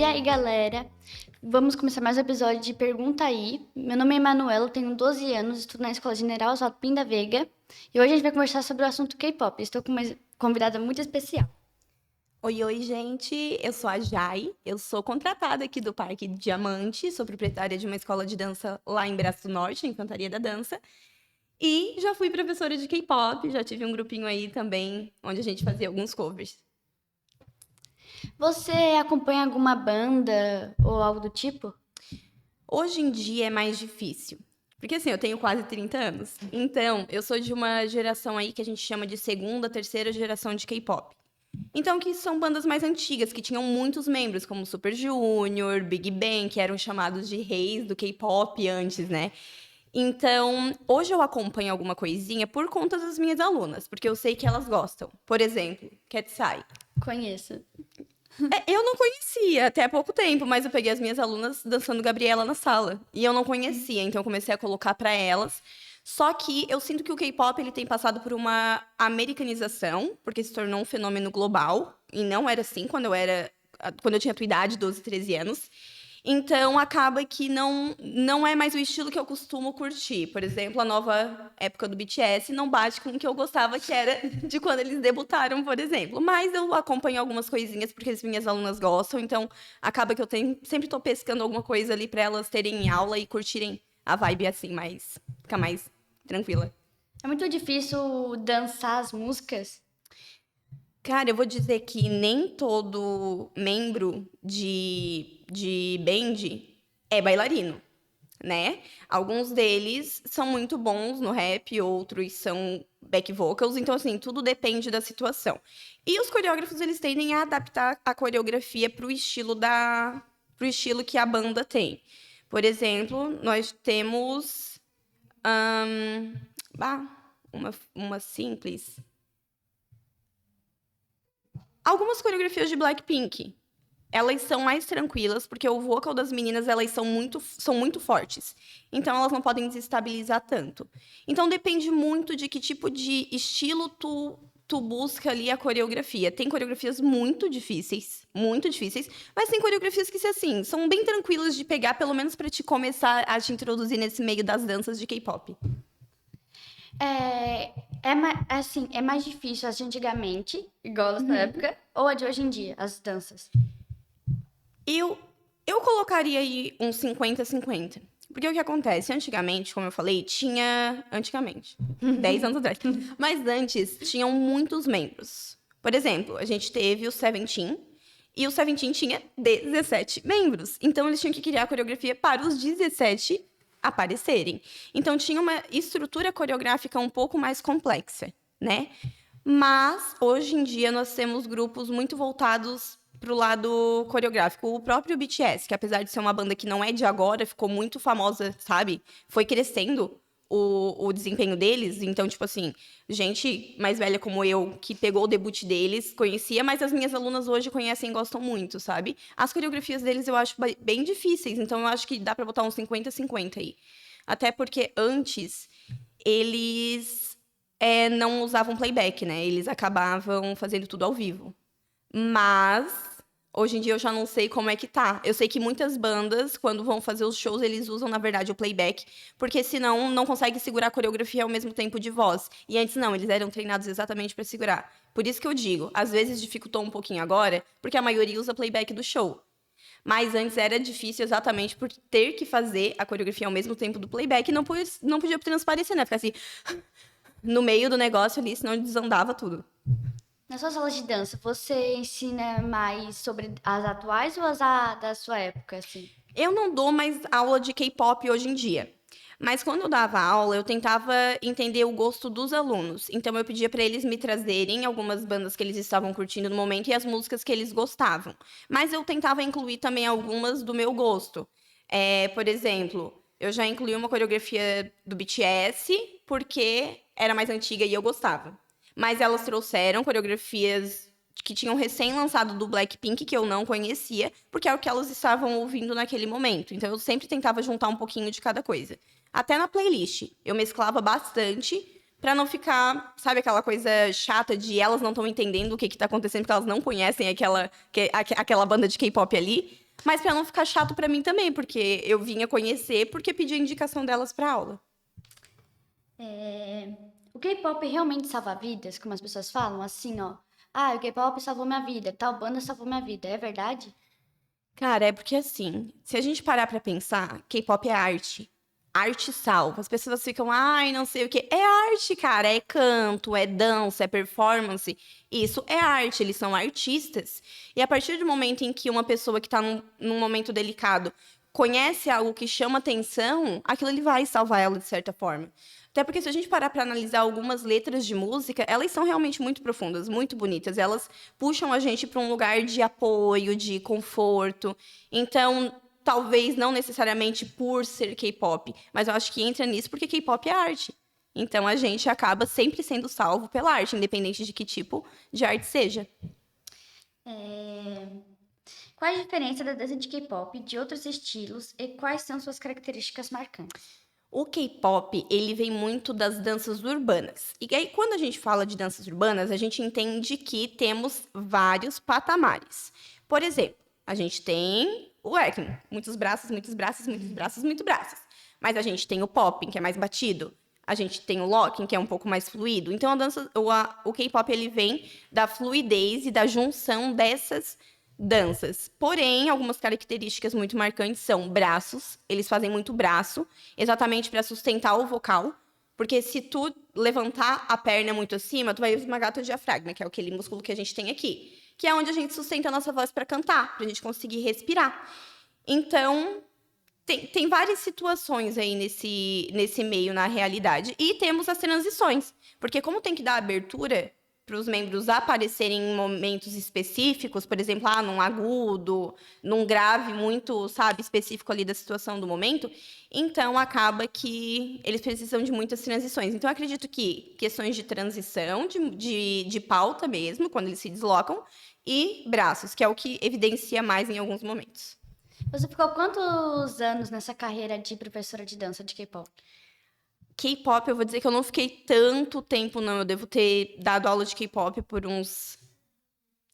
aí, galera? Vamos começar mais um episódio de Pergunta Aí. Meu nome é Emanuela, tenho 12 anos, estudo na Escola General Oswaldo Pinda Veiga. E hoje a gente vai conversar sobre o assunto K-pop. Estou com uma convidada muito especial. Oi, gente, eu sou a Jai, eu sou contratada aqui do Parque Diamante, sou proprietária de uma escola de dança lá em Braço do Norte, em Cantaria da Dança, e já fui professora de K-pop, já tive um grupinho aí também, onde a gente fazia alguns covers. Você acompanha alguma banda ou algo do tipo? Hoje em dia é mais difícil, porque assim, eu tenho quase 30 anos, então eu sou de uma geração aí que a gente chama de segunda, terceira geração de K-pop. Então, que são bandas mais antigas, que tinham muitos membros, como Super Junior, Big Bang, que eram chamados de reis do K-pop antes, né? Então, hoje eu acompanho alguma coisinha por conta das minhas alunas, porque eu sei que elas gostam. Por exemplo, Katseye. Conheço. Eu não conhecia até há pouco tempo, mas eu peguei as minhas alunas dançando Gabriela na sala. E eu não conhecia, então eu comecei a colocar pra elas. Só que eu sinto que o K-pop ele tem passado por uma americanização, porque se tornou um fenômeno global, e não era assim quando eu tinha a tua idade, 12, 13 anos. Então acaba que não é mais o estilo que eu costumo curtir. Por exemplo, a nova época do BTS não bate com o que eu gostava, que era de quando eles debutaram, por exemplo. Mas eu acompanho algumas coisinhas porque as minhas alunas gostam, então acaba que sempre tô pescando alguma coisa ali para elas terem em aula e curtirem a vibe assim, ficar mais tranquila. É muito difícil dançar as músicas. Cara, eu vou dizer que nem todo membro de band é bailarino, né? Alguns deles são muito bons no rap, outros são back vocals, então assim, tudo depende da situação. E os coreógrafos, eles tendem a adaptar a coreografia pro estilo que a banda tem. Por exemplo, nós temos ahn, uma simples. Algumas coreografias de Blackpink, elas são mais tranquilas, porque o vocal das meninas, elas são muito fortes. Então, elas não podem desestabilizar tanto. Então, depende muito de que tipo de estilo tu busca ali a coreografia. Tem coreografias muito difíceis, mas tem coreografias que, assim, são bem tranquilas de pegar, pelo menos para te começar a te introduzir nesse meio das danças de K-pop. Assim, é mais difícil as de antigamente, igual dessa época, ou a de hoje em dia, as danças. Eu, eu colocaria aí uns 50-50. Porque o que acontece? Antigamente, como eu falei, tinha. Antigamente, 10 anos atrás. Mas antes, tinham muitos membros. Por exemplo, a gente teve o Seventeen. E o Seventeen tinha 17 membros. Então, eles tinham que criar a coreografia para os 17 aparecerem. Então, tinha uma estrutura coreográfica um pouco mais complexa, né? Mas, hoje em dia, nós temos grupos muito voltados pro lado coreográfico. O próprio BTS, que apesar de ser uma banda que não é de agora, ficou muito famosa, sabe? Foi crescendo o desempenho deles. Então, tipo assim, gente mais velha como eu, que pegou o debut deles, conhecia, mas as minhas alunas hoje conhecem e gostam muito, sabe? As coreografias deles eu acho bem difíceis, então eu acho que dá pra botar uns 50-50 aí. Até porque antes eles não usavam playback, né? Eles acabavam fazendo tudo ao vivo. Mas hoje em dia eu já não sei como é que tá. Eu sei que muitas bandas, quando vão fazer os shows, eles usam, na verdade, o playback, porque senão não consegue segurar a coreografia ao mesmo tempo de voz. E antes não, eles eram treinados exatamente para segurar. Por isso que eu digo, às vezes dificultou um pouquinho agora, porque a maioria usa playback do show. Mas antes era difícil exatamente por ter que fazer a coreografia ao mesmo tempo do playback e não podia transparecer, né? Ficar assim, no meio do negócio ali, senão desandava tudo. Na sua sala de dança, você ensina mais sobre as atuais ou da sua época, assim? Eu não dou mais aula de K-pop hoje em dia. Mas quando eu dava aula, eu tentava entender o gosto dos alunos. Então eu pedia para eles me trazerem algumas bandas que eles estavam curtindo no momento e as músicas que eles gostavam. Mas eu tentava incluir também algumas do meu gosto. Por exemplo, eu já incluí uma coreografia do BTS porque era mais antiga e eu gostava. Mas elas trouxeram coreografias que tinham recém-lançado do Blackpink, que eu não conhecia, porque é o que elas estavam ouvindo naquele momento. Então, eu sempre tentava juntar um pouquinho de cada coisa. Até na playlist, eu mesclava bastante para não ficar, sabe, aquela coisa chata de elas não estão entendendo o que está acontecendo, porque elas não conhecem aquela banda de K-pop ali. mas pra não ficar chato pra mim também, porque eu vinha conhecer porque pedi a indicação delas pra aula. O K-pop realmente salva vidas, como as pessoas falam? Assim, ó. Ah, o K-pop salvou minha vida, tal banda salvou minha vida. É verdade? Cara, é porque assim, se a gente parar pra pensar, K-pop é arte. Arte salva. As pessoas ficam, ai, não sei o quê. É arte, cara. É canto, é dança, é performance. Isso é arte. Eles são artistas. E a partir do momento em que uma pessoa que tá num momento delicado conhece algo que chama atenção, aquilo ele vai salvar ela de certa forma. Até porque se a gente parar para analisar algumas letras de música, elas são realmente muito profundas, muito bonitas. Elas puxam a gente para um lugar de apoio, de conforto. Então, talvez não necessariamente por ser K-pop, mas eu acho que entra nisso porque K-pop é arte. Então, a gente acaba sempre sendo salvo pela arte, independente de que tipo de arte seja. Qual a diferença da dança de K-pop de outros estilos e quais são suas características marcantes? O K-pop, ele vem muito das danças urbanas. E aí, quando a gente fala de danças urbanas, a gente entende que temos vários patamares. Por exemplo, a gente tem o working, muitos braços, muitos braços, muitos braços, muitos braços. Mas a gente tem o popping, que é mais batido. A gente tem o locking, que é um pouco mais fluido. Então, o K-pop, ele vem da fluidez e da junção dessas danças. Porém, algumas características muito marcantes são braços. Eles fazem muito braço, exatamente para sustentar o vocal. Porque se tu levantar a perna muito acima, tu vai esmagar teu diafragma, que é aquele músculo que a gente tem aqui. Que é onde a gente sustenta a nossa voz para cantar, para a gente conseguir respirar. Então, tem várias situações aí nesse meio, na realidade. E temos as transições. Porque como tem que dar abertura para os membros aparecerem em momentos específicos, por exemplo, num agudo, num grave muito, sabe, específico ali da situação do momento, então acaba que eles precisam de muitas transições. Então, eu acredito que questões de transição, de pauta mesmo, quando eles se deslocam, e braços, que é o que evidencia mais em alguns momentos. Você ficou quantos anos nessa carreira de professora de dança de K-pop? K-pop, eu vou dizer que eu não fiquei tanto tempo, não. Eu devo ter dado aula de K-pop por uns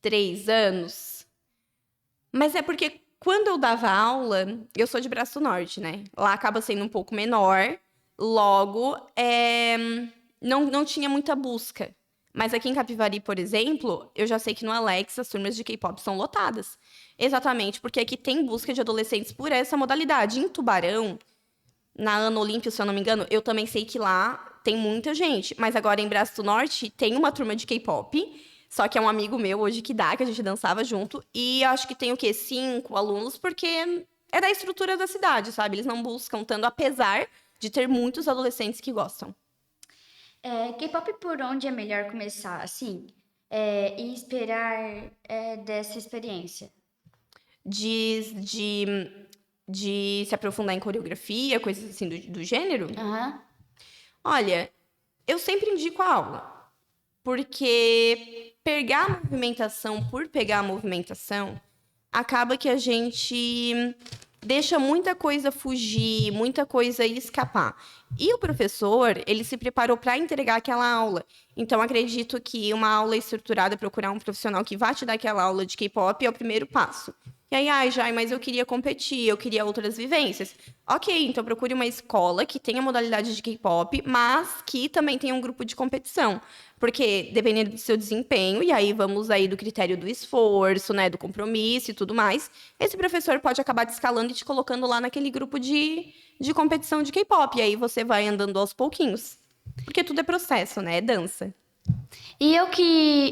3 anos. Mas é porque quando eu dava aula, eu sou de Braço Norte, né? Lá acaba sendo um pouco menor. Logo, não tinha muita busca. Mas aqui em Capivari, por exemplo, eu já sei que no Alex as turmas de K-pop são lotadas. Exatamente, porque aqui tem busca de adolescentes por essa modalidade. Em Tubarão, na Ana Olímpia, se eu não me engano, eu também sei que lá tem muita gente. Mas agora em Braço do Norte tem uma turma de K-pop, só que é um amigo meu hoje que dá, que a gente dançava junto. E acho que tem o quê? 5 alunos, porque é da estrutura da cidade, sabe? Eles não buscam tanto, apesar de ter muitos adolescentes que gostam. K-pop por onde é melhor começar, assim? E esperar dessa experiência? De, de se aprofundar em coreografia, coisas assim do gênero. Aham. Olha, eu sempre indico a aula. Porque pegar a movimentação por pegar a movimentação, acaba que a gente deixa muita coisa fugir, muita coisa escapar. E o professor, ele se preparou para entregar aquela aula. Então, acredito que uma aula estruturada, procurar um profissional que vá te dar aquela aula de K-pop é o primeiro passo. E aí, Jai, mas eu queria competir, eu queria outras vivências. Ok, então procure uma escola que tenha modalidade de K-pop, mas que também tenha um grupo de competição. Porque, dependendo do seu desempenho, e aí vamos aí do critério do esforço, né, do compromisso e tudo mais, esse professor pode acabar te escalando e te colocando lá naquele grupo de competição de K-pop. E aí você vai andando aos pouquinhos. Porque tudo é processo, né? É dança. E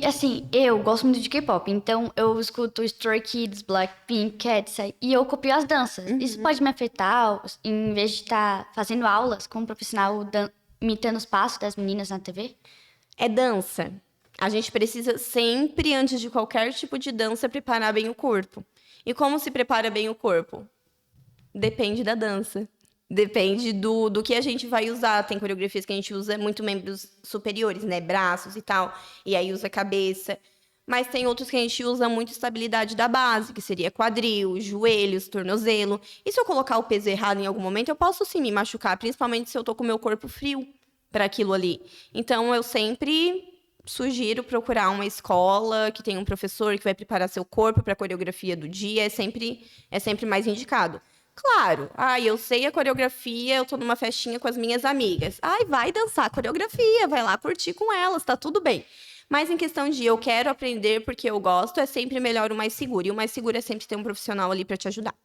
assim, eu gosto muito de K-pop, então eu escuto Stray Kids, Blackpink, Katseye, e eu copio as danças. Isso pode me afetar, em vez de estar fazendo aulas com um profissional imitando os passos das meninas na TV? É dança. A gente precisa sempre, antes de qualquer tipo de dança, preparar bem o corpo. E como se prepara bem o corpo? Depende da dança. Depende do que a gente vai usar. Tem coreografias que a gente usa muito membros superiores, né? Braços e tal. E aí usa cabeça. Mas tem outros que a gente usa muito estabilidade da base, que seria quadril, joelhos, tornozelo. E se eu colocar o peso errado em algum momento, eu posso sim me machucar, principalmente se eu tô com o meu corpo frio para aquilo ali. Então, eu sempre sugiro procurar uma escola que tenha um professor que vai preparar seu corpo para a coreografia do dia, é sempre mais indicado. Claro, eu sei a coreografia, eu tô numa festinha com as minhas amigas. Vai dançar a coreografia, vai lá curtir com elas, tá tudo bem. Mas em questão de eu quero aprender porque eu gosto, é sempre melhor o mais seguro. E o mais seguro é sempre ter um profissional ali para te ajudar.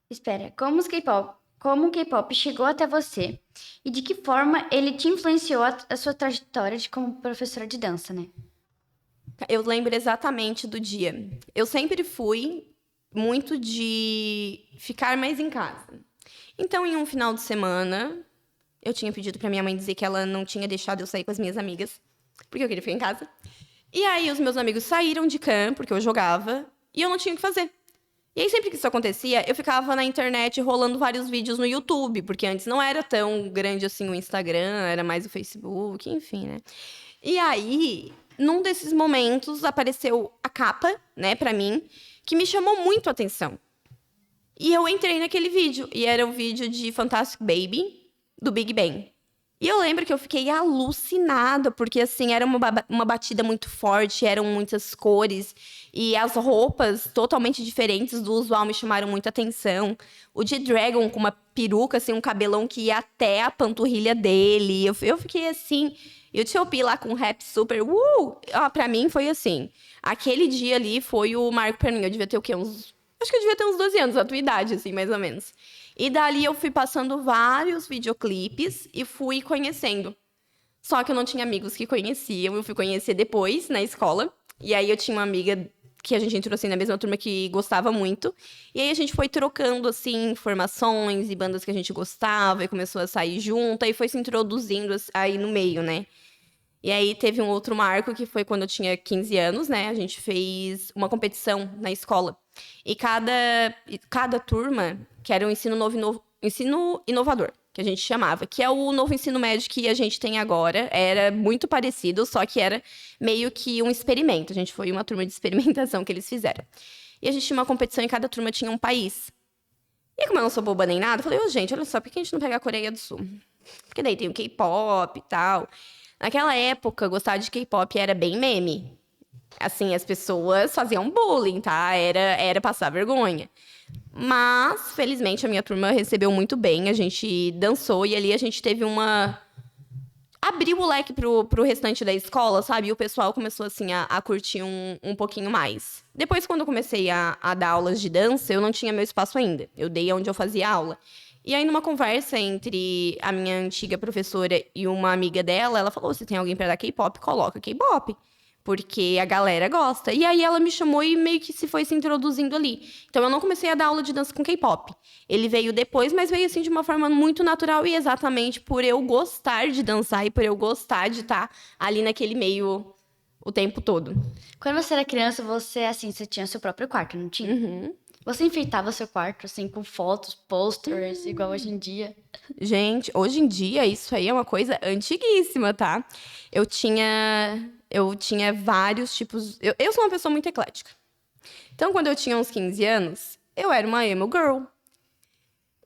Espera, como o K-pop chegou até você e de que forma ele te influenciou a sua trajetória como professora de dança, né? Eu lembro exatamente do dia. Eu sempre fui muito de ficar mais em casa. Então, em um final de semana, eu tinha pedido para minha mãe dizer que ela não tinha deixado eu sair com as minhas amigas, porque eu queria ficar em casa. E aí, os meus amigos saíram de campo, porque eu jogava, e eu não tinha o que fazer. E aí, sempre que isso acontecia, eu ficava na internet rolando vários vídeos no YouTube, porque antes não era tão grande assim o Instagram, era mais o Facebook, enfim, né? E aí, num desses momentos, apareceu a capa, né, pra mim, que me chamou muito a atenção. E eu entrei naquele vídeo, e era um vídeo de Fantastic Baby, do Big Bang. E eu lembro que eu fiquei alucinada, porque, assim, era uma batida muito forte, eram muitas cores, e as roupas totalmente diferentes do usual me chamaram muita atenção. O G-Dragon com uma peruca, assim, um cabelão que ia até a panturrilha dele. Eu fiquei, assim... E o T.O.P. lá com um rap super... Pra mim, foi assim. Aquele dia ali foi o marco pra mim. Eu devia ter o quê? Acho que eu devia ter uns 12 anos, a tua idade, assim, mais ou menos. E dali eu fui passando vários videoclipes e fui conhecendo. Só que eu não tinha amigos que conheciam, eu fui conhecer depois, na escola. E aí eu tinha uma amiga que a gente entrou, assim, na mesma turma que gostava muito. E aí a gente foi trocando, assim, informações e bandas que a gente gostava e começou a sair junto. E foi se introduzindo aí no meio, né? E aí teve um outro marco que foi quando eu tinha 15 anos, né? A gente fez uma competição na escola. E cada turma, que era um ensino inovador, que a gente chamava, que é o novo ensino médio que a gente tem agora, era muito parecido, só que era meio que um experimento. A gente foi uma turma de experimentação que eles fizeram. E a gente tinha uma competição e cada turma tinha um país. E como eu não sou boba nem nada, eu falei, gente, olha só, por que a gente não pega a Coreia do Sul? Porque daí tem o K-pop e tal. Naquela época, gostar de K-pop era bem meme. Assim, as pessoas faziam bullying, tá? Era passar vergonha. Mas, felizmente, a minha turma recebeu muito bem. A gente dançou e ali a gente teve abriu o leque pro restante da escola, sabe? E o pessoal começou, assim, a curtir um pouquinho mais. Depois, quando eu comecei a dar aulas de dança, eu não tinha meu espaço ainda. Eu dei onde eu fazia aula. E aí, numa conversa entre a minha antiga professora e uma amiga dela, ela falou, se tem alguém pra dar K-pop, coloca K-pop. Porque a galera gosta. E aí, ela me chamou e meio que se introduzindo ali. Então, eu não comecei a dar aula de dança com K-pop. Ele veio depois, mas veio, assim, de uma forma muito natural. E exatamente por eu gostar de dançar e por eu gostar de estar ali naquele meio o tempo todo. Quando você era criança, você tinha seu próprio quarto, não tinha? Uhum. Você enfeitava seu quarto, assim, com fotos, posters, igual hoje em dia? Gente, hoje em dia, isso aí é uma coisa antiguíssima, tá? Eu tinha vários tipos... Eu sou uma pessoa muito eclética. Então, quando eu tinha uns 15 anos, eu era uma emo girl.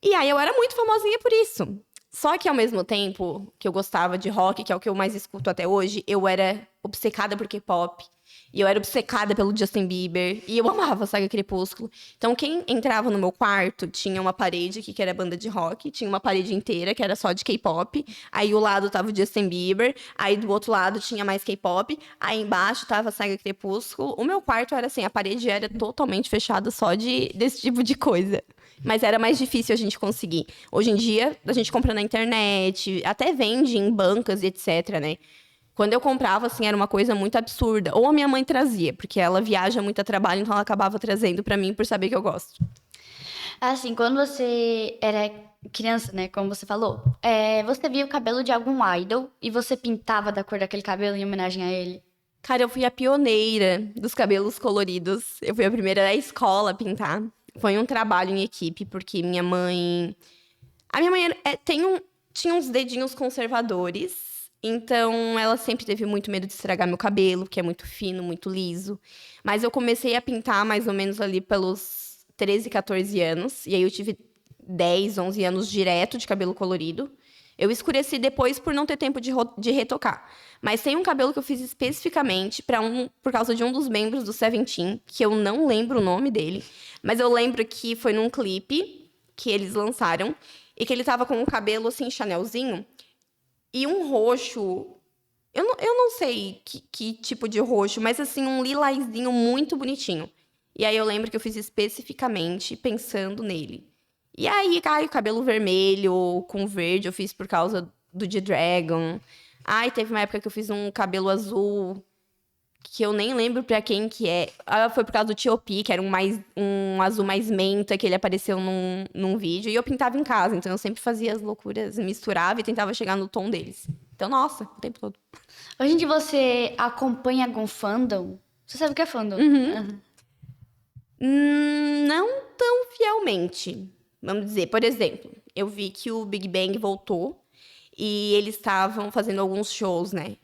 E aí, eu era muito famosinha por isso. Só que, ao mesmo tempo que eu gostava de rock, que é o que eu mais escuto até hoje, eu era obcecada por K-pop. E eu era obcecada pelo Justin Bieber. E eu amava a saga Crepúsculo. Então, quem entrava no meu quarto tinha uma parede que era banda de rock. Tinha uma parede inteira que era só de K-pop. Aí, o lado tava o Justin Bieber. Aí, do outro lado, tinha mais K-pop. Aí, embaixo, tava a saga Crepúsculo. O meu quarto era assim, a parede era totalmente fechada só desse tipo de coisa. Mas era mais difícil a gente conseguir. Hoje em dia, a gente compra na internet. Até vende em bancas e etc, né? Quando eu comprava, assim, era uma coisa muito absurda. Ou a minha mãe trazia, porque ela viaja muito a trabalho, então ela acabava trazendo pra mim por saber que eu gosto. Assim, quando você era criança, né, como você falou, você via o cabelo de algum idol e você pintava da cor daquele cabelo em homenagem a ele? Cara, eu fui a pioneira dos cabelos coloridos. Eu fui a primeira da escola a pintar. Foi um trabalho em equipe, porque minha mãe... A minha mãe tinha uns dedinhos conservadores. Então, ela sempre teve muito medo de estragar meu cabelo, que é muito fino, muito liso. Mas eu comecei a pintar mais ou menos ali pelos 13, 14 anos. E aí eu tive 10, 11 anos direto de cabelo colorido. Eu escureci depois por não ter tempo de retocar. Mas tem um cabelo que eu fiz especificamente por causa de um dos membros do Seventeen, que eu não lembro o nome dele. Mas eu lembro que foi num clipe que eles lançaram e que ele tava com um cabelo assim, chanelzinho, e um roxo. Eu não sei que tipo de roxo, mas assim, um lilazinho muito bonitinho. E aí eu lembro que eu fiz especificamente pensando nele. E aí, o cabelo vermelho com verde eu fiz por causa do G-Dragon. Ai, teve uma época que eu fiz um cabelo azul, que eu nem lembro pra quem que é. Ah, foi por causa do T.O.P., que era um azul mais menta, que ele apareceu num vídeo. E eu pintava em casa, então eu sempre fazia as loucuras, misturava e tentava chegar no tom deles. Então, nossa, o tempo todo. Hoje em dia você acompanha algum fandom? Você sabe o que é fandom? Aham. Não tão fielmente. Vamos dizer, por exemplo, eu vi que o Big Bang voltou e eles estavam fazendo alguns shows, né?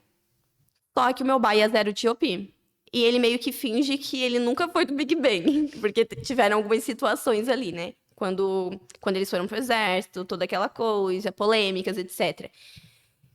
Só que o meu bias era o T.O.P. E ele meio que finge que ele nunca foi do Big Bang, porque tiveram algumas situações ali, né? Quando eles foram pro exército, toda aquela coisa, polêmicas, etc.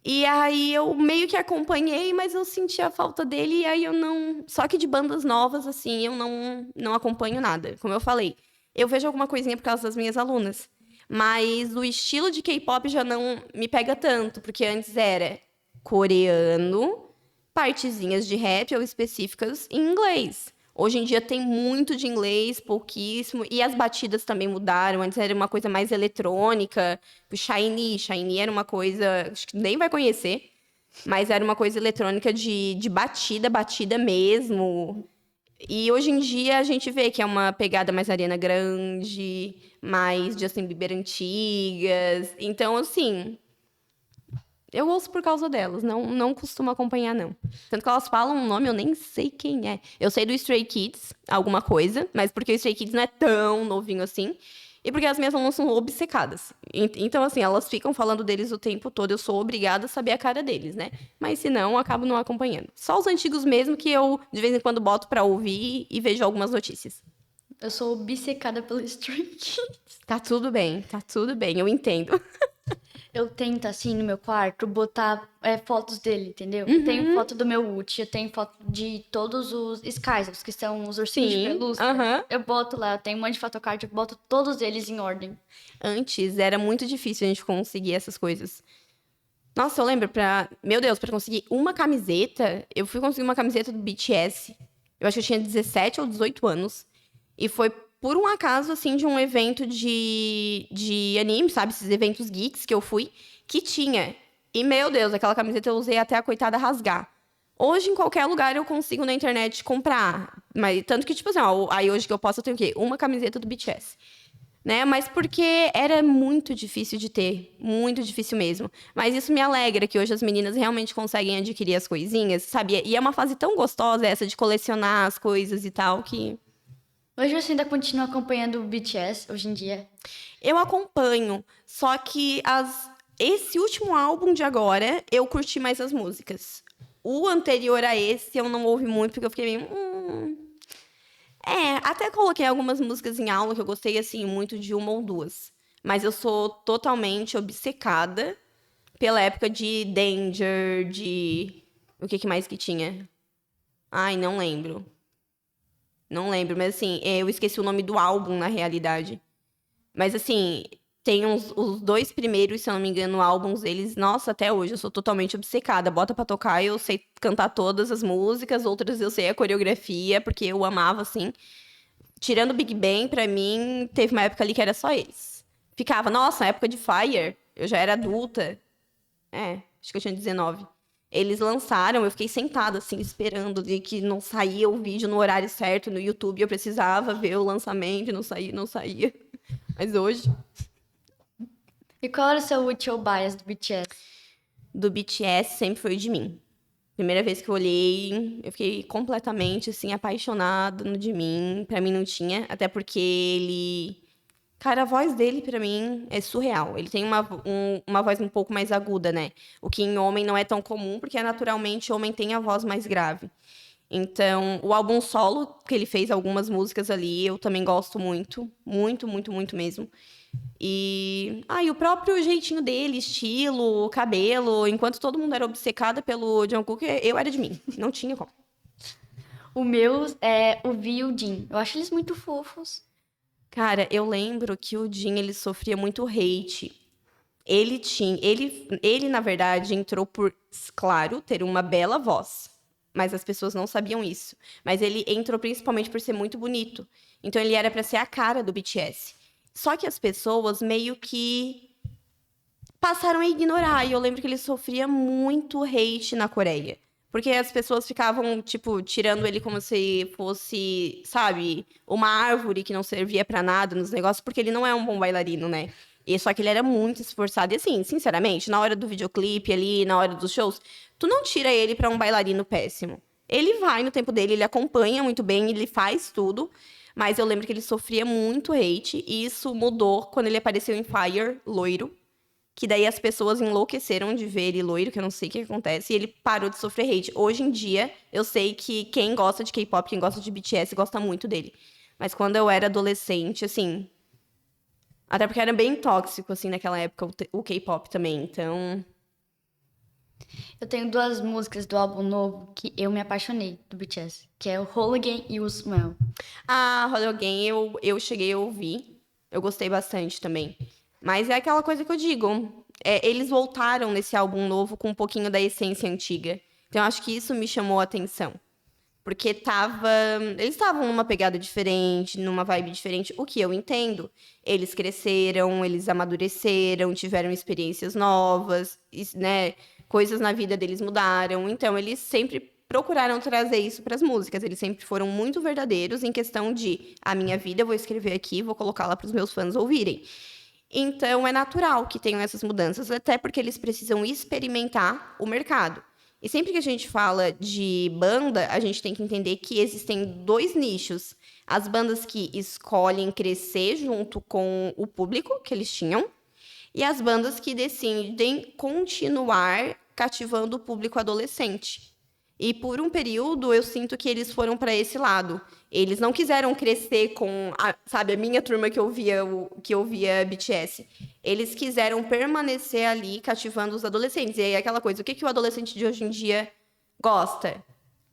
E aí eu meio que acompanhei, mas eu senti a falta dele, e aí eu não. Só que de bandas novas, assim, eu não acompanho nada. Como eu falei, eu vejo alguma coisinha por causa das minhas alunas. Mas o estilo de K-pop já não me pega tanto, porque antes era coreano, partezinhas de rap ou específicas em inglês. Hoje em dia tem muito de inglês, pouquíssimo, e as batidas também mudaram. Antes era uma coisa mais eletrônica, o Shiny era uma coisa, acho que nem vai conhecer, mas era uma coisa eletrônica de batida mesmo. E hoje em dia a gente vê que é uma pegada mais Ariana Grande, mais Justin Bieber antigas. Então, assim, eu ouço por causa delas, não costumo acompanhar, não. Tanto que elas falam um nome, eu nem sei quem é. Eu sei do Stray Kids, alguma coisa, mas porque o Stray Kids não é tão novinho assim. E porque as minhas alunas são obcecadas. Então, assim, elas ficam falando deles o tempo todo, eu sou obrigada a saber a cara deles, né? Mas se não, eu acabo não acompanhando. Só os antigos mesmo que eu, de vez em quando, boto pra ouvir e vejo algumas notícias. Eu sou obcecada pelo Stray Kids. Tá tudo bem, eu entendo. Eu tento, assim, no meu quarto, botar fotos dele, entendeu? Uhum. Eu tenho foto do meu Uchi, eu tenho foto de todos os Skies, que são os ursinhos de Sim, pelúcia. aham. Eu boto lá, eu tenho um monte de photocard, eu boto todos eles em ordem. Antes era muito difícil a gente conseguir essas coisas. Nossa, eu lembro Meu Deus, pra conseguir uma camiseta, eu fui conseguir uma camiseta do BTS. Eu acho que eu tinha 17 ou 18 anos. E foi por um acaso, assim, de um evento de anime, sabe? Esses eventos geeks que eu fui, que tinha. E, meu Deus, aquela camiseta eu usei até a coitada rasgar. Hoje, em qualquer lugar, eu consigo na internet comprar. Mas, tanto que, tipo assim, ó, aí hoje que eu posso, eu tenho o quê? Uma camiseta do BTS. Né? Mas porque era muito difícil de ter, muito difícil mesmo. Mas isso me alegra que hoje as meninas realmente conseguem adquirir as coisinhas, sabe? E é uma fase tão gostosa essa de colecionar as coisas e tal que Hoje você ainda continua acompanhando o BTS, hoje em dia? eu acompanho. Só que esse último álbum de agora eu curti mais as músicas. O anterior a esse eu não ouvi muito porque eu fiquei meio. Até coloquei algumas músicas em aula que eu gostei, assim, muito de uma ou duas. Mas eu sou totalmente obcecada pela época de Danger, de... O que mais que tinha? Ai, não lembro. Não lembro, mas assim, eu esqueci o nome do álbum, na realidade. Mas assim, tem os dois primeiros, se eu não me engano, álbuns deles. Nossa, até hoje eu sou totalmente obcecada. Bota pra tocar, eu sei cantar todas as músicas, outras eu sei a coreografia, porque eu amava, assim. Tirando o Big Bang, pra mim, teve uma época ali que era só eles. Ficava, nossa, na época de Fire, eu já era adulta. Acho que eu tinha 19. Eles lançaram, eu fiquei sentada, assim, esperando de que não saía o vídeo no horário certo no YouTube. Eu precisava ver o lançamento, não saía, não saía. Mas hoje, E qual era o seu Uchi ou bias do BTS? do BTS sempre foi o de mim. Primeira vez que eu olhei, eu fiquei completamente, assim, apaixonada no de mim. Pra mim não tinha, até porque ele... Cara, a voz dele, pra mim, é surreal. Ele tem uma voz um pouco mais aguda, né? O que em homem não é tão comum, porque naturalmente o homem tem a voz mais grave. Então, o álbum solo, que ele fez algumas músicas ali, eu também gosto muito. Muito, muito, muito mesmo. E o próprio jeitinho dele, estilo, cabelo, enquanto todo mundo era obcecado pelo Jungkook, eu era de mim. Não tinha como. O meu é o Vi e o Jin. Eu acho eles muito fofos. Cara, eu lembro que o Jin, ele sofria muito hate. Ele, na verdade, entrou por, claro, ter uma bela voz. Mas as pessoas não sabiam isso. Mas ele entrou principalmente por ser muito bonito. Então ele era pra ser a cara do BTS. Só que as pessoas meio que passaram a ignorar. E eu lembro que ele sofria muito hate na Coreia. Porque as pessoas ficavam, tipo, tirando ele como se fosse, sabe, uma árvore que não servia pra nada nos negócios, porque ele não é um bom bailarino, né? E só que ele era muito esforçado. E assim, sinceramente, na hora do videoclipe ali, na hora dos shows, tu não tira ele pra um bailarino péssimo. Ele vai no tempo dele, ele acompanha muito bem, ele faz tudo. Mas eu lembro que ele sofria muito hate, e isso mudou quando ele apareceu em Fire, loiro. Que daí as pessoas enlouqueceram de ver ele loiro, que eu não sei o que acontece, e ele parou de sofrer hate. Hoje em dia, eu sei que quem gosta de K-pop, quem gosta de BTS, gosta muito dele. Mas quando eu era adolescente, assim. Até porque era bem tóxico, assim, naquela época, o K-pop também. Então. Eu tenho duas músicas do álbum novo que eu me apaixonei do BTS, que é o Hooligan e o Smell. Ah, Hollow Again, eu cheguei a ouvir. Eu gostei bastante também. Mas é aquela coisa que eu digo. Eles voltaram nesse álbum novo com um pouquinho da essência antiga. Então, eu acho que isso me chamou a atenção. Porque eles estavam numa pegada diferente, numa vibe diferente, o que eu entendo. Eles cresceram, eles amadureceram, tiveram experiências novas, né? Coisas na vida deles mudaram. Então, eles sempre procuraram trazer isso para as músicas. Eles sempre foram muito verdadeiros em questão de a minha vida, eu vou escrever aqui, vou colocar lá para os meus fãs ouvirem. Então, é natural que tenham essas mudanças, até porque eles precisam experimentar o mercado. E sempre que a gente fala de banda, a gente tem que entender que existem dois nichos. As bandas que escolhem crescer junto com o público que eles tinham, e as bandas que decidem continuar cativando o público adolescente. E por um período eu sinto que eles foram para esse lado. Eles não quiseram crescer com, sabe, a minha turma que ouvia BTS. Eles quiseram permanecer ali cativando os adolescentes. E aí aquela coisa, o que o adolescente de hoje em dia gosta?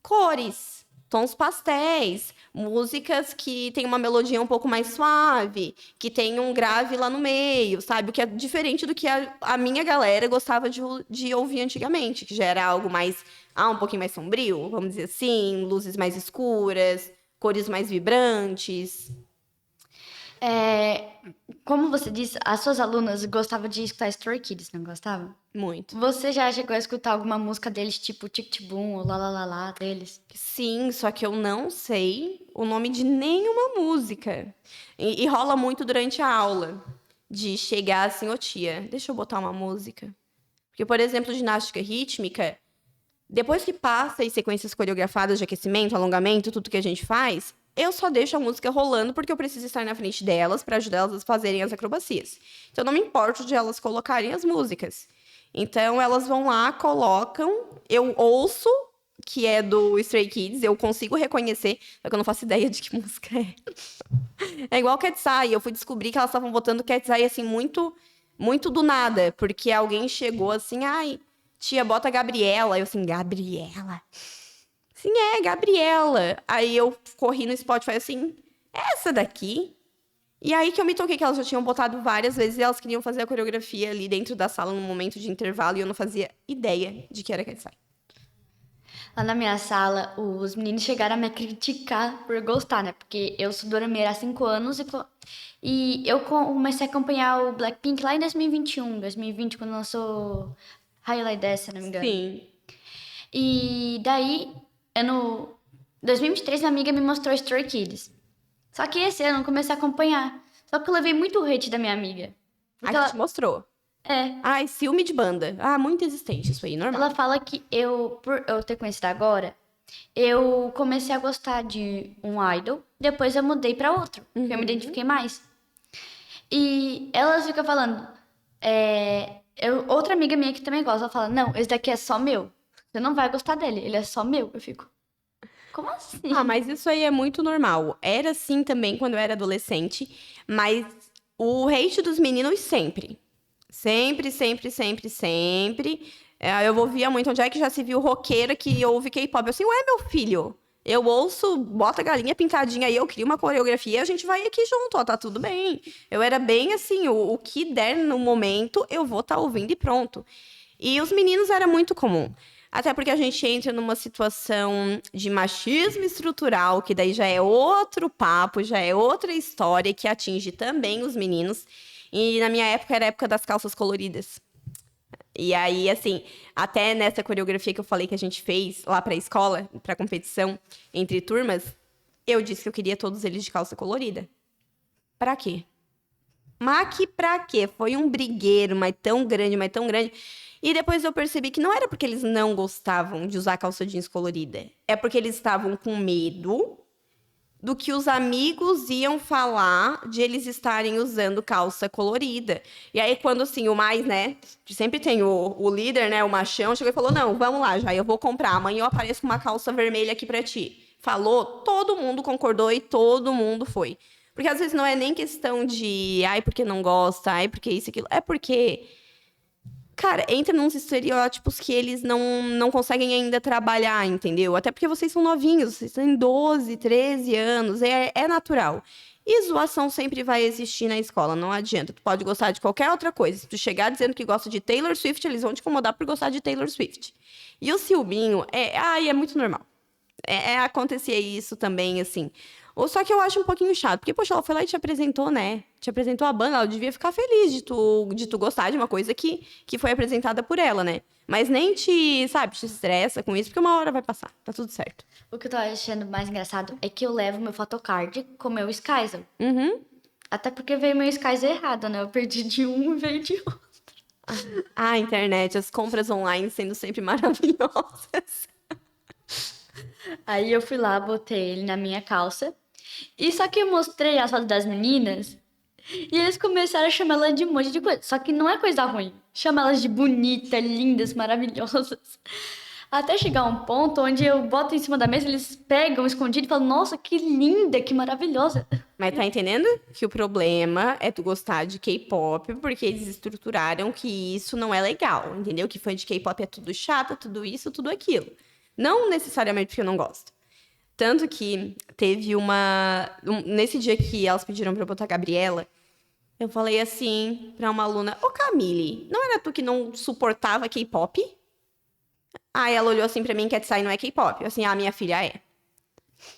Cores, tons pastéis, músicas que tem uma melodia um pouco mais suave, que tem um grave lá no meio, sabe? O que é diferente do que a minha galera gostava de ouvir antigamente, que já era algo mais, um pouquinho mais sombrio, vamos dizer assim, luzes mais escuras, cores mais vibrantes. É, como você disse, as suas alunas gostavam de escutar Stray Kids, não gostavam? Muito. Você já chegou a escutar alguma música deles, tipo Tic Tic Boom ou Lá Lá Lá Lá deles? Sim, só que eu não sei o nome de nenhuma música. E rola muito durante a aula, de chegar assim, ô tia, deixa eu botar uma música. Porque, por exemplo, ginástica rítmica, depois que passa as sequências coreografadas de aquecimento, alongamento, tudo que a gente faz, eu só deixo a música rolando porque eu preciso estar na frente delas para ajudar elas a fazerem as acrobacias. Então, eu não me importo de elas colocarem as músicas. Então, elas vão lá, colocam, eu ouço, que é do Stray Kids, eu consigo reconhecer, só que eu não faço ideia de que música é. É igual Cat's Eye, eu fui descobrir que elas estavam botando Cat's Eye, assim, muito, muito do nada, porque alguém chegou assim, ai, tia, bota Gabriela. Eu assim, Gabriela? Sim, é, Gabriela. Aí eu corri no Spotify assim, essa daqui? E aí que eu me toquei que elas já tinham botado várias vezes e elas queriam fazer a coreografia ali dentro da sala no momento de intervalo e eu não fazia ideia de que era Cat's Eye. Lá na minha sala, os meninos chegaram a me criticar por gostar, né? Porque eu sou dorameira há 5 anos e eu comecei a acompanhar o Blackpink lá em 2021, 2020, quando lançou Highlight Dance, se não me engano. Sim. E daí, no 2023, minha amiga me mostrou Stray Kids. Só que esse ano eu comecei a acompanhar. Só que eu levei muito hate da minha amiga. A Porque que ela, te mostrou. é, Ai, ciúme de banda. Ah, muito existente isso aí, normal. ela fala que por eu ter conhecido agora, eu comecei a gostar de um idol, depois eu mudei pra outro, porque eu me identifiquei mais. E ela fica falando, outra amiga minha que também gosta, ela fala, não, esse daqui é só meu. Você não vai gostar dele, ele é só meu. Eu fico, como assim? Ah, mas isso aí é muito normal. Era assim também quando eu era adolescente, mas O hate dos meninos sempre. Sempre, sempre, sempre, sempre. Eu ouvia muito, onde é que já se viu roqueira que ouve K-pop? Eu assim, ué, meu filho, eu ouço, bota a galinha pintadinha aí, eu crio uma coreografia e a gente vai aqui junto, ó, tá tudo bem. Eu era bem assim, o que der no momento, eu vou estar ouvindo e pronto. E os meninos era muito comum. Até porque a gente entra numa situação de machismo estrutural, que daí já é outro papo, já é outra história que atinge também os meninos. E na minha época era a época das calças coloridas. E aí, assim, até nessa coreografia que eu falei que a gente fez lá pra escola, pra competição entre turmas, eu disse que eu queria todos eles de calça colorida. Pra quê? Mas que pra quê? Foi um brigueiro, mas tão grande, mas tão grande. E depois eu percebi que não era porque eles não gostavam de usar calça jeans colorida. É porque eles estavam com medo do que os amigos iam falar de eles estarem usando calça colorida. E aí, quando, assim, o mais, né, sempre tem o líder, né, o machão, chegou e falou, não, vamos lá, já, eu vou comprar, amanhã eu apareço com uma calça vermelha aqui pra ti. Falou, todo mundo concordou e todo mundo foi. Porque às vezes não é nem questão de, ai, porque não gosta, ai, porque isso e aquilo, é porque... Cara, entra nos estereótipos que eles não conseguem ainda trabalhar, entendeu? Até porque vocês são novinhos, vocês têm 12, 13 anos, é natural. E zoação sempre vai existir na escola, não adianta. Tu pode gostar de qualquer outra coisa. Se tu chegar dizendo que gosta de Taylor Swift, eles vão te incomodar por gostar de Taylor Swift. E o Silvinho, é muito normal. Acontecia isso também, assim. Ou só que eu acho um pouquinho chato, porque, poxa, ela foi lá e te apresentou, né? Te apresentou a banda, ela devia ficar feliz de tu gostar de uma coisa que foi apresentada por ela, né? Mas nem te estressa com isso, porque uma hora vai passar, tá tudo certo. O que eu tô achando mais engraçado é que eu levo meu photocard com meu Skyzer. Uhum. Até porque veio meu Skyzer errado, né? Eu perdi de um e veio de outro. A internet, as compras online sendo sempre maravilhosas. Aí eu fui lá, botei ele na minha calça. E só que eu mostrei as fotos das meninas e eles começaram a chamar ela de um monte de coisa. Só que não é coisa ruim. Chama elas de bonita, lindas, maravilhosas. Até chegar um ponto onde eu boto em cima da mesa, eles pegam escondido e falam: Nossa, que linda, que maravilhosa. Mas tá entendendo que o problema é tu gostar de K-pop, porque eles estruturaram que isso não é legal, entendeu? Que fã de K-pop é tudo chato, tudo isso, tudo aquilo. Não necessariamente porque eu não gosto. Tanto que teve nesse dia que elas pediram pra eu botar a Gabriela, eu falei assim pra uma aluna: Ô Camille, não era tu que não suportava K-pop? Aí ela olhou assim pra mim: Cat Sai não é K-pop. Eu assim: minha filha é.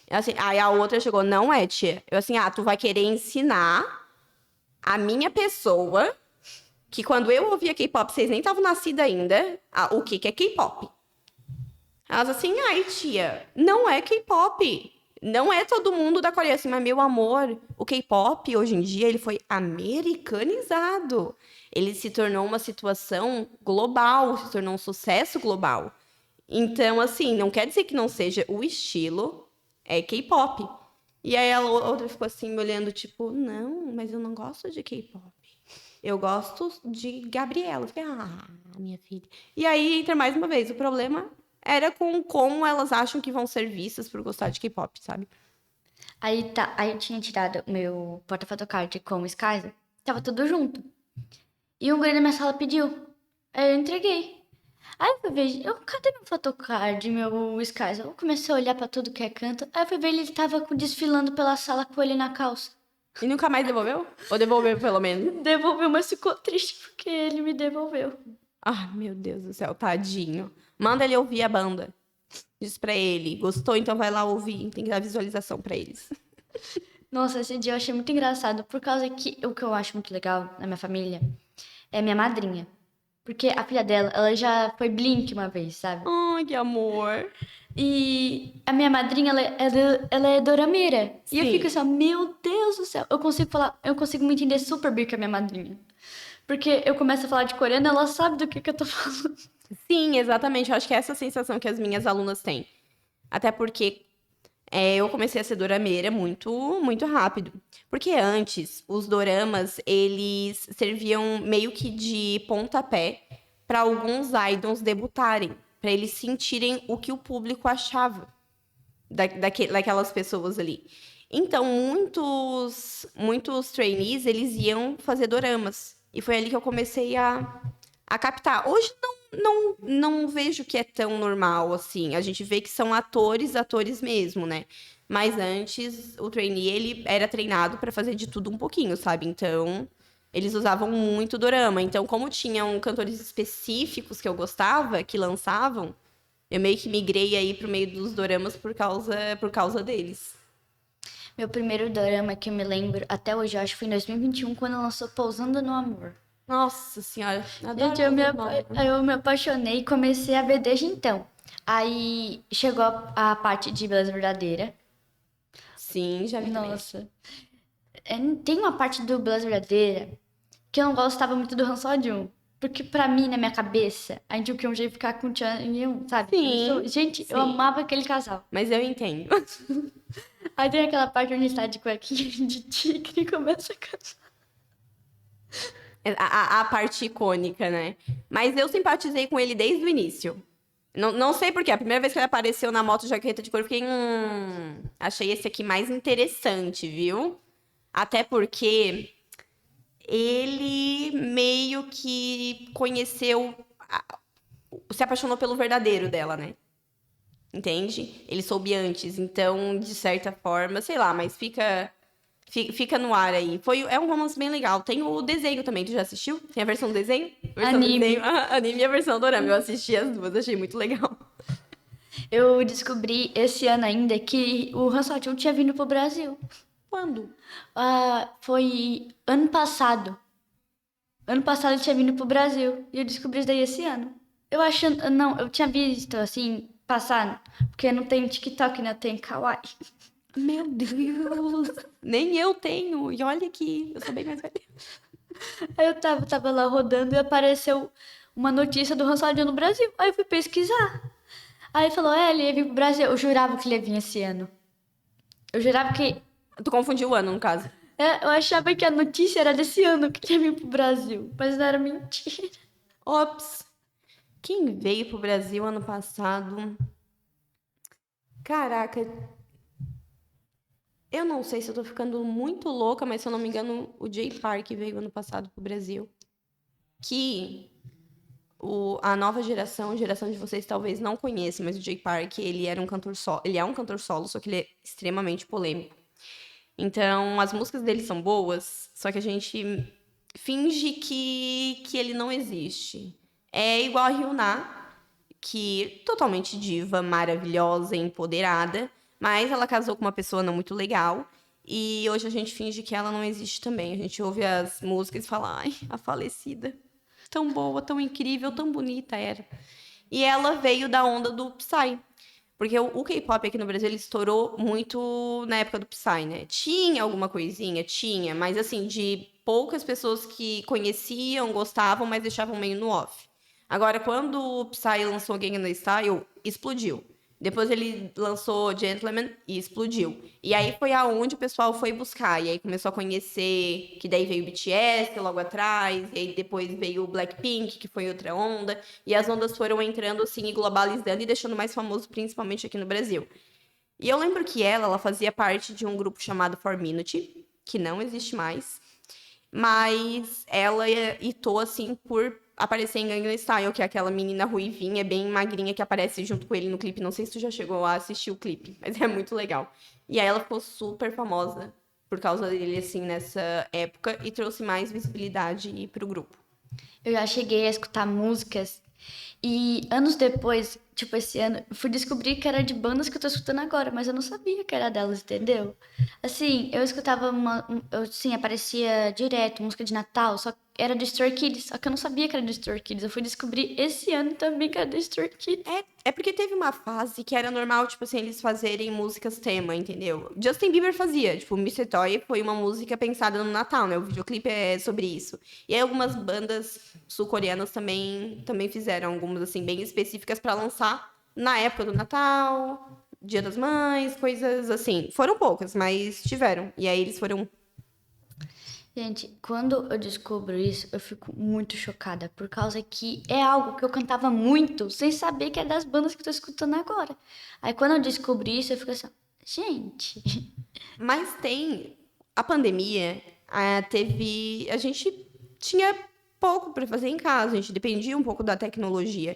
Assim, aí a outra chegou: Não é, tia. Eu assim: tu vai querer ensinar a minha pessoa que quando eu ouvia K-pop, vocês nem estavam nascidas ainda, o que é K-pop. Elas assim: Ai, tia, não é K-pop. Não é todo mundo da Coreia. Assim, mas, meu amor, o K-pop, hoje em dia, ele foi americanizado. Ele se tornou uma situação global, se tornou um sucesso global. Então, assim, não quer dizer que não seja o estilo, é K-pop. E aí a outra ficou assim, me olhando, tipo, não, mas eu não gosto de K-pop. Eu gosto de Gabriela. Eu fiquei, minha filha. E aí, entra mais uma vez, o problema era com como elas acham que vão ser vistas por gostar de K-pop, sabe? Aí tá, aí eu tinha tirado meu porta-photocard com o Skyzer. Tava tudo junto. E um guri na minha sala pediu. Aí eu entreguei. Aí eu fui ver, cadê meu photocard, meu Skyzer? Eu comecei a olhar pra tudo que é canto. Aí eu fui ver, ele tava desfilando pela sala com ele na calça. E nunca mais devolveu? Ou devolveu, pelo menos? Devolveu, mas ficou triste porque ele me devolveu. Meu Deus do céu, tadinho. Manda ele ouvir a banda. Diz pra ele, gostou? Então vai lá ouvir. Tem que dar visualização pra eles. Nossa, esse dia eu achei muito engraçado, por causa que o que eu acho muito legal na minha família é minha madrinha. Porque a filha dela, ela já foi Blink uma vez, sabe? Ai, que amor. E a minha madrinha, ela é dorameira. E eu Sim. fico assim, ó, meu Deus do céu. Eu consigo me entender super bem com a minha madrinha. Porque eu começo a falar de coreano, ela sabe do que eu tô falando. Sim, exatamente. Eu acho que é essa sensação que as minhas alunas têm. Até porque eu comecei a ser dorameira muito, muito rápido. Porque antes, os doramas, eles serviam meio que de pontapé para alguns idols debutarem. Para eles sentirem o que o público achava daquelas pessoas ali. Então, muitos trainees, eles iam fazer doramas. E foi ali que eu comecei a captar. Hoje não vejo que é tão normal assim. A gente vê que são atores mesmo, né? Mas antes, o trainee, ele era treinado para fazer de tudo um pouquinho, sabe? Então, eles usavam muito dorama. Então, como tinham cantores específicos que eu gostava, que lançavam, eu meio que migrei aí pro meio dos doramas por causa deles. Meu primeiro dorama que eu me lembro até hoje, eu acho que foi em 2021, quando lançou Pousando no Amor. Nossa senhora, adoro Gente, fazer nome. eu me apaixonei e comecei a ver desde então. Aí chegou a parte de Beleza Verdadeira. Sim, já vi também. Nossa. Tem uma parte do Beleza Verdadeira que eu não gostava muito do Han Seo-joon. Porque pra mim, na minha cabeça, a Jung Kyung ia ficar com o Chan Young, sabe? Sim, Gente, eu sim. amava aquele casal. Mas eu entendo. Aí tem aquela parte onde está de cuequinha de tigre e começa a cantar. A parte icônica, né? Mas eu simpatizei com ele desde o início. Não sei por quê. A primeira vez que ele apareceu na moto jaqueta de couro, eu fiquei. Achei esse aqui mais interessante, viu? Até porque ele meio que conheceu. Se apaixonou pelo verdadeiro dela, né? Entende? Ele soube antes. Então, de certa forma, sei lá, mas fica no ar aí. É um romance bem legal. Tem o desenho também, tu já assistiu? Tem a versão do desenho? A versão do desenho, Anime. anime e a versão dorama. Eu assisti as duas, achei muito legal. Eu descobri esse ano ainda que o Han Seo-joon tinha vindo pro Brasil. Quando? Foi ano passado. Ano passado ele tinha vindo pro Brasil. E eu descobri isso daí esse ano. Eu acho. Não, eu tinha visto assim, passar. Porque não tem TikTok, né? Tem Kawaii. Meu Deus! Nem eu tenho. E olha que eu sou bem mais velha. Aí eu tava lá rodando e apareceu uma notícia do Han Seo-joon no Brasil. Aí eu fui pesquisar. Aí falou, ele ia vir pro Brasil. Eu jurava que ele ia vir esse ano. Eu jurava que. Tu confundiu o ano, no caso. Eu achava que a notícia era desse ano que ia vir pro Brasil. Mas não era mentira. Ops! Quem veio pro Brasil ano passado? Caraca, eu não sei se eu tô ficando muito louca, mas se eu não me engano, o Jay Park veio ano passado pro Brasil. Que a nova geração de vocês talvez não conheça, mas o Jay Park, ele era um cantor solo, ele é um cantor solo, só que ele é extremamente polêmico. Então, as músicas dele são boas, só que a gente finge que ele não existe. É igual a Hyuna, que totalmente diva, maravilhosa, empoderada, mas ela casou com uma pessoa não muito legal. E hoje a gente finge que ela não existe também. A gente ouve as músicas e fala, ai, a falecida. Tão boa, tão incrível, tão bonita era. E ela veio da onda do Psy. Porque o K-pop aqui no Brasil, ele estourou muito na época do Psy, né? Tinha alguma coisinha? Tinha, mas assim, de poucas pessoas que conheciam, gostavam, mas deixavam meio no off. Agora, quando o Psy lançou Gangnam Style, explodiu. Depois ele lançou Gentleman e explodiu. E aí foi aonde o pessoal foi buscar. E aí começou a conhecer, que daí veio o BTS logo atrás, e aí depois veio o Blackpink, que foi outra onda. E as ondas foram entrando assim e globalizando e deixando mais famoso, principalmente aqui no Brasil. E eu lembro que ela fazia parte de um grupo chamado 4Minute, que não existe mais. Mas ela hitou assim por aparecer em Gangnam Style, que é aquela menina ruivinha, bem magrinha, que aparece junto com ele no clipe. Não sei se tu já chegou a assistir o clipe, mas é muito legal. E aí ela ficou super famosa por causa dele, assim, nessa época, e trouxe mais visibilidade pro grupo. Eu já cheguei a escutar músicas e anos depois, tipo esse ano, eu fui descobrir que era de bandas que eu tô escutando agora, mas eu não sabia que era delas, entendeu? Assim, eu escutava sim, aparecia direto música de Natal, só que era do Stray Kids, só que eu não sabia que era do Stray Kids. Eu fui descobrir esse ano também que era do Stray Kids. É porque teve uma fase que era normal, tipo assim, eles fazerem músicas tema, entendeu? Justin Bieber fazia, tipo, Mr. Toy foi uma música pensada no Natal, né? O videoclipe é sobre isso. E aí algumas bandas sul-coreanas também fizeram algumas, assim, bem específicas pra lançar na época do Natal, Dia das Mães, coisas assim. Foram poucas, mas tiveram. E aí eles foram. Gente, quando eu descubro isso, eu fico muito chocada, por causa que é algo que eu cantava muito, sem saber que é das bandas que eu tô escutando agora. Aí quando eu descobri isso, eu fico assim, gente, Mas tem... A pandemia, a gente tinha pouco para fazer em casa, a gente dependia um pouco da tecnologia.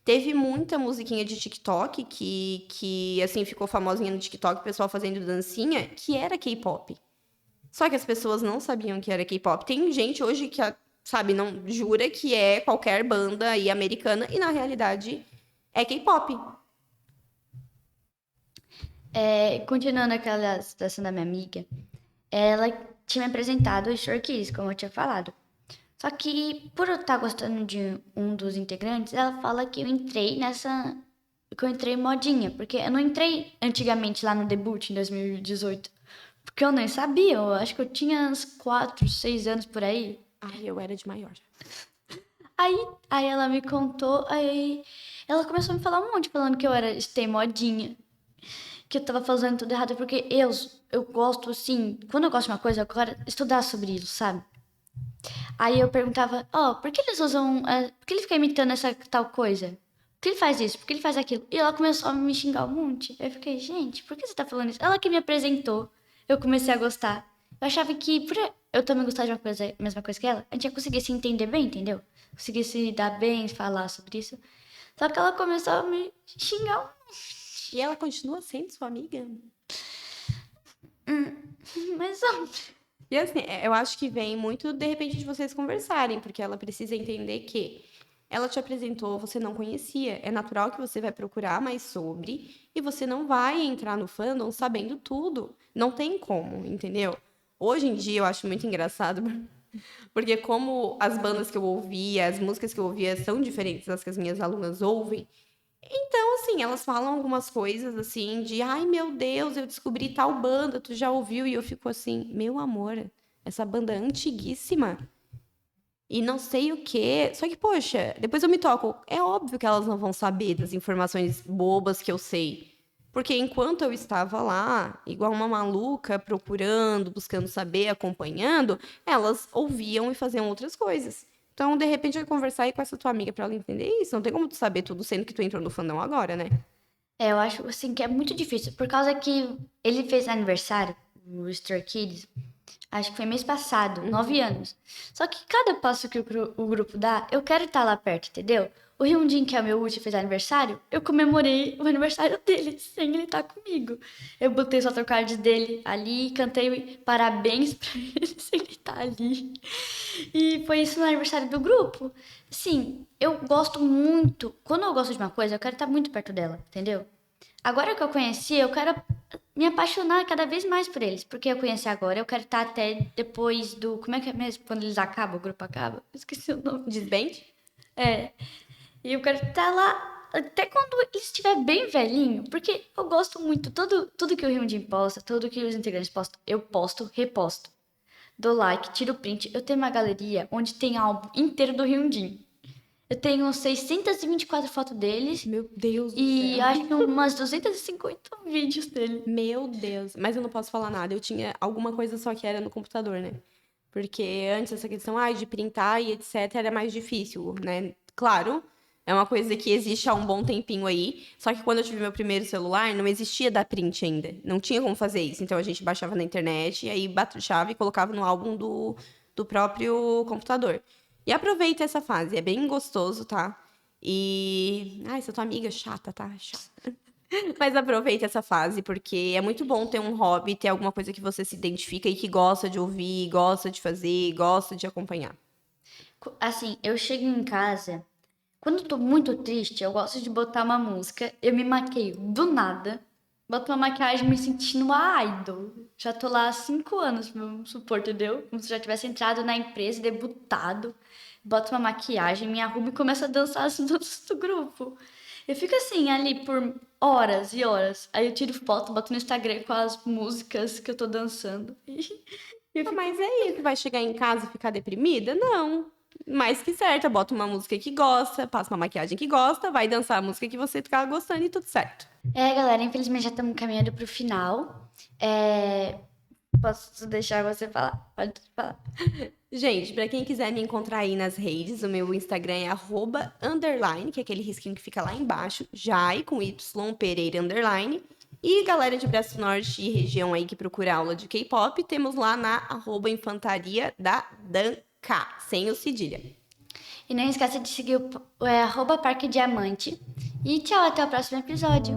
Teve muita musiquinha de TikTok que assim, ficou famosinha no TikTok, o pessoal fazendo dancinha, que era K-pop. Só que as pessoas não sabiam que era K-pop. Tem gente hoje que, sabe, não jura que é qualquer banda aí americana, e na realidade é K-pop. Continuando aquela situação da minha amiga, ela tinha me apresentado o Stray Kids, como eu tinha falado. Só que, por eu estar gostando de um dos integrantes, ela fala que eu entrei nessa. Que eu entrei modinha, porque eu não entrei antigamente lá no debut, em 2018. Porque eu nem sabia, eu acho que eu tinha uns 4, 6 anos por aí. Ai, eu era de maior. Aí ela me contou, aí ela começou a me falar um monte, falando que eu era stay modinha, que eu tava fazendo tudo errado, porque eu gosto, assim, quando eu gosto de uma coisa, eu quero estudar sobre isso, sabe? Aí eu perguntava, por que eles usam, por que ele fica imitando essa tal coisa? Por que ele faz isso? Por que ele faz aquilo? E ela começou a me xingar um monte. Eu fiquei, gente, por que você tá falando isso? Ela que me apresentou, eu comecei a gostar. Eu achava que, por eu também gostar de uma coisa, a mesma coisa que ela, a gente ia conseguir se entender bem, entendeu? Conseguir se dar bem, falar sobre isso. Só que ela começou a me xingar um E ela continua sendo sua amiga? mas E assim, eu acho que vem muito, de repente, de vocês conversarem, porque ela precisa entender que ela te apresentou, você não conhecia. É natural que você vai procurar mais sobre e você não vai entrar no fandom sabendo tudo. Não tem como, entendeu? Hoje em dia eu acho muito engraçado, porque como as bandas que eu ouvia, as músicas que eu ouvia são diferentes das que as minhas alunas ouvem, então, assim, elas falam algumas coisas assim de, ai meu Deus, eu descobri tal banda, tu já ouviu? E eu fico assim, meu amor, essa banda é antiguíssima. E não sei o quê. Só que, poxa, depois eu me toco. É óbvio que elas não vão saber das informações bobas que eu sei. Porque enquanto eu estava lá, igual uma maluca, procurando, buscando saber, acompanhando, elas ouviam e faziam outras coisas. Então, de repente, eu conversar aí com essa tua amiga pra ela entender isso. Não tem como tu saber tudo, sendo que tu entrou no fandom agora, né? eu acho assim que é muito difícil, por causa que ele fez aniversário, o Stray Kids, acho que foi mês passado, 9 anos. Só que cada passo que o grupo dá, eu quero estar lá perto, entendeu? O Hyunjin, que é o meu último, fez aniversário, eu comemorei o aniversário dele, sem ele estar comigo. Eu botei os autocards dele ali, cantei parabéns pra ele, sem ele estar ali. E foi isso no aniversário do grupo. Sim, eu gosto muito. Quando eu gosto de uma coisa, eu quero estar muito perto dela, entendeu? Agora que eu conheci, eu quero me apaixonar cada vez mais por eles. Porque eu conheci agora, eu quero estar até depois do. Como é que é mesmo? Quando eles acabam, o grupo acaba? Eu esqueci o nome. Desband? É. E eu quero estar lá até quando ele estiver bem velhinho. Porque eu gosto muito. Tudo que o Hyunjin posta, tudo que os integrantes postam, eu posto, reposto. Dou like, tiro print. Eu tenho uma galeria onde tem álbum inteiro do Hyunjin. Eu tenho 624 fotos deles. Meu Deus do E céu. acho que umas 250 vídeos dele. Meu Deus. Mas eu não posso falar nada. Eu tinha alguma coisa só que era no computador, né? Porque antes essa questão de printar e etc. era mais difícil, né? Claro, é uma coisa que existe há um bom tempinho aí. Só que quando eu tive meu primeiro celular, não existia dar print ainda. Não tinha como fazer isso. Então a gente baixava na internet e aí baixava e colocava no álbum do próprio computador. E aproveita essa fase, é bem gostoso, tá? E. Ai, essa tua amiga chata, tá? Chata. Mas aproveita essa fase, porque é muito bom ter um hobby, ter alguma coisa que você se identifica e que gosta de ouvir, gosta de fazer, gosta de acompanhar. Assim, eu chego em casa. Quando eu tô muito triste, eu gosto de botar uma música. Eu me maqueio do nada. Boto uma maquiagem me sentindo uma idol. Já tô lá há 5 anos, vamos supor, entendeu? Como se já tivesse entrado na empresa, debutado. Boto uma maquiagem, me arrumo e começo a dançar as danças do grupo. Eu fico assim, ali por horas e horas. Aí eu tiro foto, boto no Instagram com as músicas que eu tô dançando. E eu Ah, fico... mas é isso, vai chegar em casa e ficar deprimida? Não. Mais que certa, bota uma música que gosta, passa uma maquiagem que gosta, vai dançar a música que você tá gostando e tudo certo. Galera, infelizmente já estamos caminhando pro final. Posso deixar você falar? Pode falar. Gente, pra quem quiser me encontrar aí nas redes, o meu Instagram é @_, que é aquele risquinho que fica lá embaixo, Jai, com Y, Pereira, _. E galera de Braço Norte e região aí que procura aula de K-pop, temos lá na @infantaria da Danca, sem o cedilha. E não esqueça de seguir o @Parque Diamante. E tchau, até o próximo episódio.